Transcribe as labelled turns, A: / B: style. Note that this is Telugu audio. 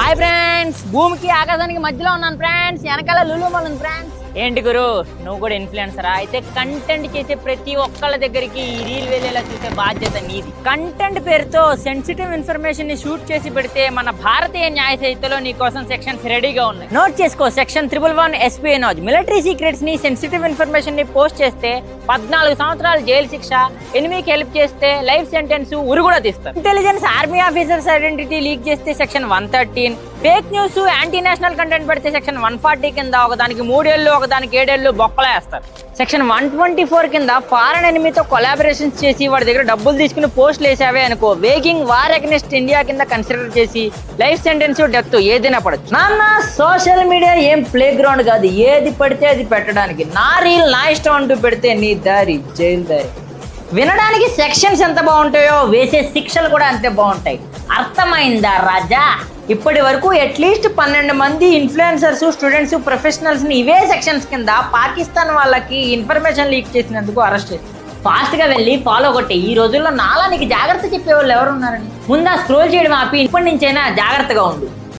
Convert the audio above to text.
A: హాయ్ ఫ్రెండ్స్, భూమికి ఆకాశానికి మధ్యలో ఉన్నాను ఫ్రెండ్స్. వెనకాల లులు మాల్ ఉంది ఫ్రెండ్స్. ఏంటి గురు, నువ్వు కూడా ఇన్ఫ్లుయెన్సరా? అయితే కంటెంట్ చేసే ప్రతి ఒక్కళ్ళ దగ్గరికి ఈ రీల్ వెళ్ళేలా చూసే బాధ్యత నీది. కంటెంట్ పేరుతో సెన్సిటివ్ ఇన్ఫర్మేషన్ ని షూట్ చేసి పెడితే మన భారతీయ న్యాయ సంహితలో నీ కోసం సెక్షన్స్ రెడీగా ఉన్నాయి. నోట్ చేసుకో. Section 111 espionage. మిలిటరీ సీక్రెట్స్ ని, సెన్సిటివ్ ఇన్ఫర్మేషన్ ని పోస్ట్ చేస్తే 14 సంవత్సరాలు జైలు శిక్ష, ఎనిమికి హెల్ప్ చేస్తే లైఫ్ సెంటెన్స్, ఉరి కూడా తీస్తారు. Intelligence army officers identity leak చేస్తే section 113, fake news, anti national content పెడితే సెక్షన్ 140 కింద ఒకదానికి 3 ఏళ్ళు ఒకదానికి 7 ఏళ్ళు బొక్కలా వేస్తారు. సెక్షన్ 124 కింద ఫారెన్ ఎనిమీతో కొలాబరేషన్స్ చేసి వాడి దగ్గర డబ్బులు తీసుకుని పోస్టులు వేసావే అనుకో, వేగింగ్ వార్ అగెన్స్ట్ ఇండియా కింద కన్సిడర్ చేసి లైఫ్ సెంటెన్స్, డెత్ ఏదైనా పడచ్చు. నాన్న, సోషల్ మీడియా ఏం ప్లే గ్రౌండ్ కాదు, ఏది పడితే అది పెట్టడానికి. నా రీల్ నా ఇష్టం అంటూ పెడితే నీ దారి జైలు దారి. వినడానికి సెక్షన్స్ ఎంత బాగుంటాయో వేసే శిక్షలు కూడా అంతే బాగుంటాయి. అర్థమైందా రాజా? ఇప్పటి వరకు అట్లీస్ట్ 12 మంది ఇన్ఫ్లుయెన్సర్స్, స్టూడెంట్స్, ప్రొఫెషనల్స్ ని ఇవే సెక్షన్స్ కింద పాకిస్తాన్ వాళ్ళకి ఇన్ఫర్మేషన్ లీక్ చేసినందుకు అరెస్ట్ చేసి ఫాస్ట్ గా వెళ్ళి ఫాలో కొట్టే. ఈ రోజుల్లో నాలా నీకు జాగ్రత్త చెప్పేవాళ్ళు ఎవరున్నారని ముందా స్క్రోల్ చేయడం ఆపి ఇప్పటి నుంచైనా జాగ్రత్తగా ఉండు.